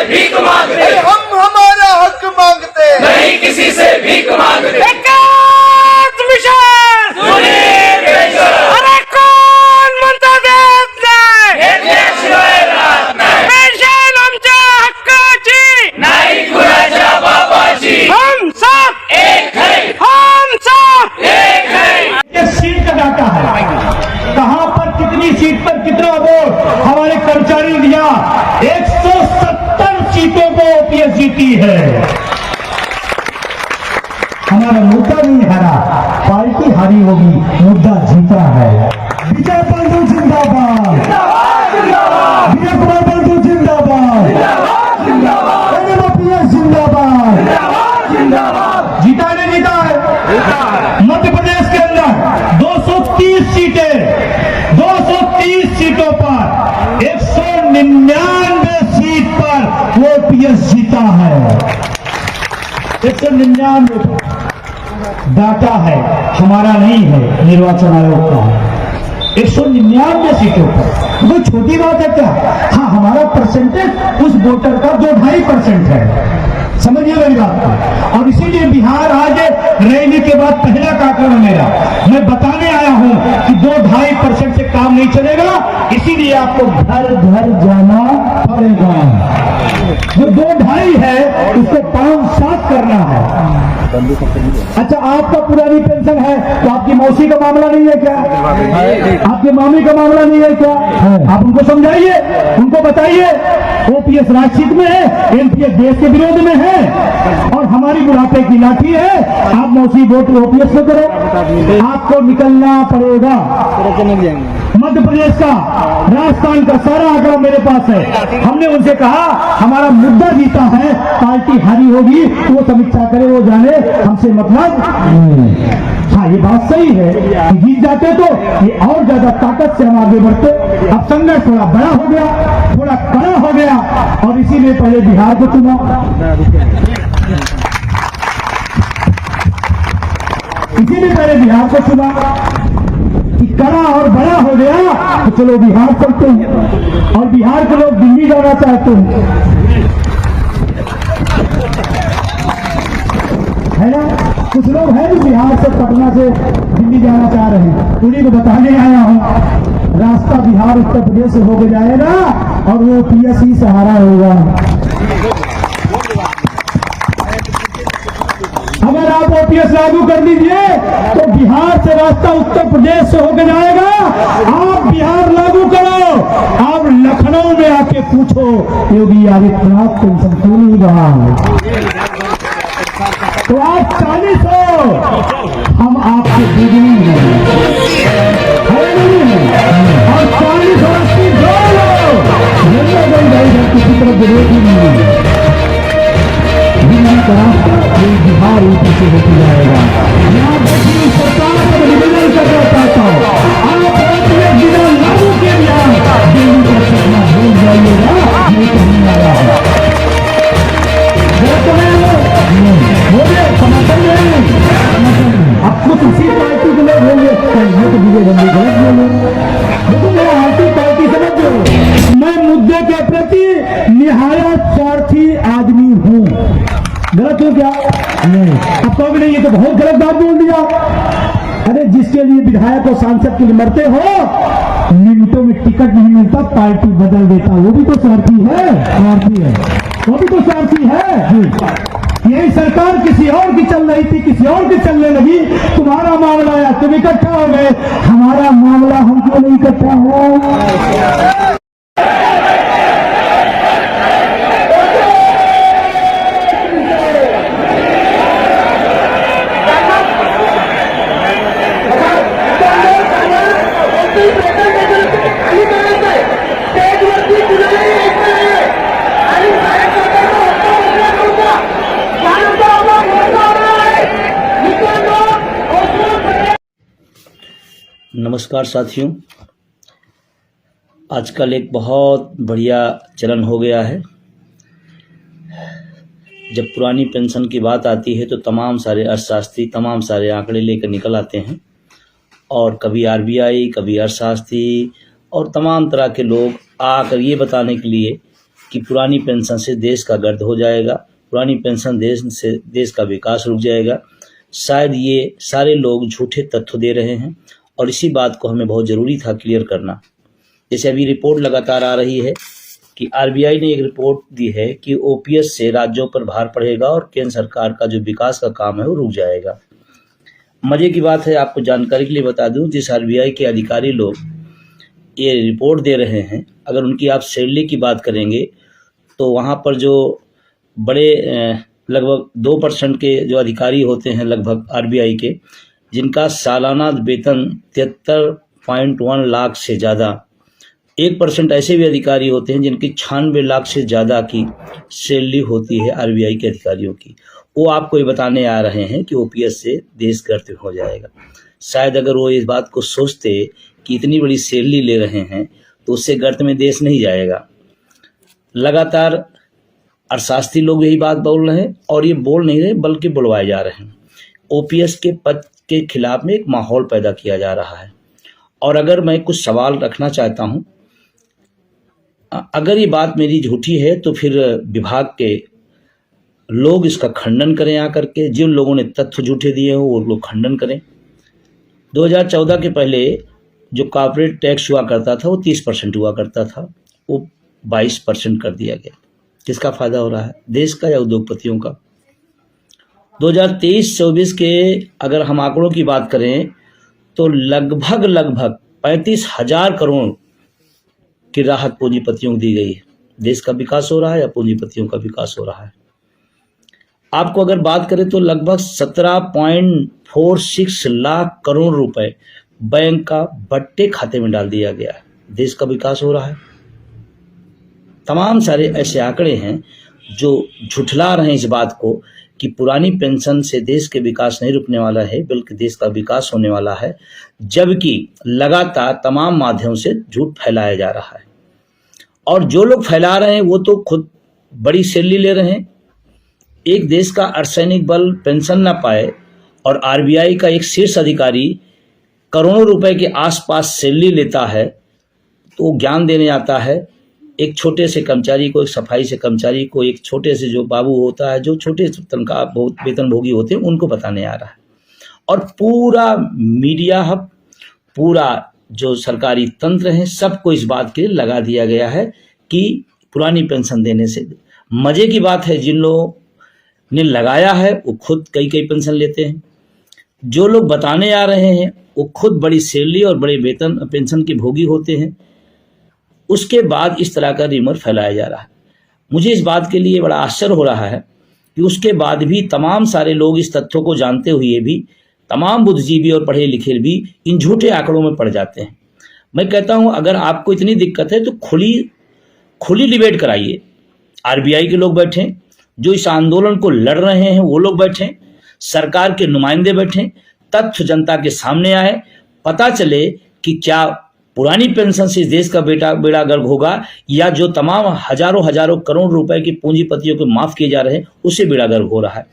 भीख मांगते, हम हमारा हक मांगते, नहीं किसी से भीख मांगते। अरे कोण म्हणता देत नाही, घेतल्याशिवाय राहत नाही, पेन्शन आमच्या हक्काची, नाही कुणाच्या बापाची, हम सब एक है, हम सब एक है। ये सीट का डाटा है, कहां पर कितनी सीट पर कितना वोट हमारे कर्मचारी ने दिया। 170 सीटों को ओपीएस जीती है। हमारा मुद्दा नहीं हारा, पार्टी हारी होगी, मुद्दा जीता है। विजय बंधु जिंदाबाद, विजय कुमार बंधु जिंदाबाद, ओपीएस जिंदाबाद। जीता नहीं जीता है। मध्य प्रदेश के अंदर 230 सीटें, 230 सीटों पर 199 सीट पर ओपीएस जीता है। 199 डाटा है, हमारा नहीं है, निर्वाचन आयोग का है। 199 सीटों पर कोई छोटी बात है क्या? हाँ, हमारा परसेंटेज उस वोटर का जो 2.5% है, समझिए मेरी बात को। और इसीलिए बिहार आज रैली के बाद पहला कार्यक्रम मेरा, मैं बताने आया हूं कि 2-2.5% से काम नहीं चलेगा, इसीलिए आपको घर घर जाना पड़ेगा। जो 2-2.5 है उसको 5-7 करना है। अच्छा, आपका पुरानी पेंशन है तो आपकी मौसी का मामला नहीं है क्या? आपके मामी का मामला नहीं है क्या? आप उनको समझाइए, उनको बताइए। ओपीएस राजनीति में है, एनपीएस देश के विरोध में है, और हमारी बुढ़ापे की लाठी है। आप मौसी वोट ओपीएस में करो, आपको निकलना पड़ेगा। मध्य प्रदेश का, राजस्थान का सारा आंकड़ा मेरे पास है। हमने उनसे कहा हमारा मुद्दा जीता है, पार्टी हारी होगी वो समीक्षा करे, वो जाने, हमसे मतलब। हाँ, ये बात सही है कि जीत जाते तो ये और ज्यादा ताकत से हम आगे बढ़ते। अब संघर्ष थोड़ा बड़ा हो गया, थोड़ा कड़ा हो गया, और इसीलिए पहले बिहार को चुना। इसीलिए पहले बिहार को चुना कि कड़ा और बड़ा हो गया तो चलो बिहार चलते हैं, और बिहार के लोग दिल्ली जाना चाहते हैं, है ना? कुछ लोग हैं जो बिहार से, पटना से दिल्ली जाना चाह रहे हैं। उन्हीं को बताने आया हूं, रास्ता बिहार उत्तर प्रदेश से होकर जाएगा और वो पीएससी सहारा होगा। अगर आप ओपीएस लागू कर दीजिए तो बिहार से रास्ता उत्तर प्रदेश से होकर जाएगा। आप बिहार लागू करो, आप लखनऊ में आके पूछो योगी आदित्यनाथ पेंशन क्यों नहीं रहा, तो आप 40 हो, हम आपके द्विगुनी हैं, और 40 और 80 जोड़ो, किसी तरफ विरोध ही नहीं है। दिल्ली का रास्ता ये बिहार ऊपर से होकर जाएगा। यहाँ देखिए सरकार को निवेदन करना चाहता हूँ, आप ओपीएस बिना लागू किए बिहार दिल्ली का सपना भूल जाइएगा, ये कहीं आया है। अब कुछ उसी पार्टी के लोग होंगे, ये तो विजय गांधी गलत बोले, लेकिन मैं आरती पार्टी समझ लो, मैं मुद्दे के प्रति निहायत स्वार्थी आदमी हूँ। गलत हो क्या? नहीं। अब कहोगे नहीं, ये तो बहुत गलत बात बोल दिया। अरे जिसके लिए विधायक और सांसद के लिए मरते हो, मिनटों में टिकट नहीं मिलता, पार्टी बदल देता, वो भी तो स्वार्थी है, स्वार्थी है, वो भी तो स्वार्थी है। यही सरकार किसी और की चल रही थी, किसी और की चलने लगी, तुम्हारा मामला आया, तुम इकट्ठा हो गए, हमारा मामला हम क्यों नहीं इकट्ठा हो? नमस्कार साथियों, आजकल एक बहुत बढ़िया चलन हो गया है। जब पुरानी पेंशन की बात आती है तो तमाम सारे अर्थशास्त्री तमाम सारे आंकड़े लेकर निकल आते हैं, और कभी आरबीआई, कभी अर्थशास्त्री और तमाम तरह के लोग आकर ये बताने के लिए कि पुरानी पेंशन से देश का गर्द हो जाएगा, पुरानी पेंशन से देश का विकास रुक जाएगा। शायद ये सारे लोग झूठे तथ्य दे रहे हैं और इसी बात को हमें बहुत ज़रूरी था क्लियर करना। जैसे अभी रिपोर्ट लगातार आ रही है कि आरबीआई ने एक रिपोर्ट दी है कि ओपीएस से राज्यों पर भार पड़ेगा और केंद्र सरकार का जो विकास का काम है वो रुक जाएगा। मजे की बात है, आपको जानकारी के लिए बता दूं, जिस आरबीआई के अधिकारी लोग ये रिपोर्ट दे रहे हैं, अगर उनकी आप सैलरी की बात करेंगे तो वहाँ पर जो बड़े लगभग 2% के जो अधिकारी होते हैं लगभग आरबीआई के, जिनका सालाना वेतन 73.1 लाख से ज़्यादा, 1% ऐसे भी अधिकारी होते हैं जिनकी 96 लाख से ज़्यादा की सैलरी होती है आरबीआई के अधिकारियों की। वो आपको ये बताने आ रहे हैं कि ओपीएस से देश गर्द हो जाएगा। शायद अगर वो इस बात को सोचते कि इतनी बड़ी सैलरी ले रहे हैं तो उससे गर्त में देश नहीं जाएगा। लगातार अर्थशास्त्री लोग यही बात बोल रहे हैं और ये बोल नहीं रहे बल्कि बुलवाए जा रहे हैं। ओपीएस के पद के खिलाफ में एक माहौल पैदा किया जा रहा है। और अगर मैं कुछ सवाल रखना चाहता हूँ, अगर ये बात मेरी झूठी है तो फिर विभाग के लोग इसका खंडन करें आकर के, जिन लोगों ने तथ्य झूठे दिए हो वो लोग खंडन करें। 2014 के पहले जो कॉर्पोरेट टैक्स हुआ करता था वो 30% हुआ करता था, वो 22% कर दिया गया। किसका फायदा हो रहा है, देश का या उद्योगपतियों का? 2023-24 के अगर हम आंकड़ों की बात करें तो लगभग 35,000 करोड़ की राहत पूंजीपतियों को दी गई है। देश का विकास हो रहा है या पूंजीपतियों का विकास हो रहा है? आपको अगर बात करें तो लगभग 17.46 लाख करोड़ रुपए बैंक का बट्टे खाते में डाल दिया गया है। देश का विकास हो रहा है। तमाम सारे ऐसे आंकड़े हैं जो झुठला रहे हैं इस बात को कि पुरानी पेंशन से देश के विकास नहीं रुकने वाला है बल्कि देश का विकास होने वाला है, जबकि लगातार तमाम माध्यमों से झूठ फैलाया जा रहा है। और जो लोग फैला रहे हैं वो तो खुद बड़ी सैलरी ले रहे हैं। एक देश का अर्धसैनिक बल पेंशन ना पाए और आरबीआई का एक शीर्ष अधिकारी करोड़ों रुपए के आसपास सैलरी लेता है तो वो ज्ञान देने आता है एक छोटे से कर्मचारी को, एक सफाई से कर्मचारी को, एक छोटे से जो बाबू होता है, जो छोटे तनख्वाह बहुत वेतन भोगी होते हैं, उनको बताने आ रहा है। और पूरा मीडिया हब, पूरा जो सरकारी तंत्र है, सबको इस बात के लिए लगा दिया गया है कि पुरानी पेंशन देने से। मजे की बात है, जिन लोगों ने लगाया है वो खुद कई पेंशन लेते हैं। जो लोग बताने आ रहे हैं वो खुद बड़ी सैलरी और बड़े वेतन पेंशन के भोगी होते हैं। उसके बाद इस तरह का रिमर फैलाया जा रहा है। मुझे इस बात के लिए बड़ा आश्चर्य हो रहा है कि उसके बाद भी तमाम सारे लोग इस तथ्यों को जानते हुए भी, तमाम बुद्धिजीवी और पढ़े लिखे भी इन झूठे आंकड़ों में पड़ जाते हैं। मैं कहता हूं अगर आपको इतनी दिक्कत है तो खुली डिबेट कराइए। आरबीआई के लोग बैठें, जो इस आंदोलन को लड़ रहे हैं वो लोग बैठें, सरकार के नुमाइंदे बैठें, तथ्य जनता के सामने आए, पता चले कि क्या पुरानी पेंशन से इस देश का बेड़ा गर्क होगा या जो तमाम हजारों करोड़ रुपए की पूंजीपतियों को माफ किए जा रहे हैं उससे बेड़ा गर्क हो रहा है।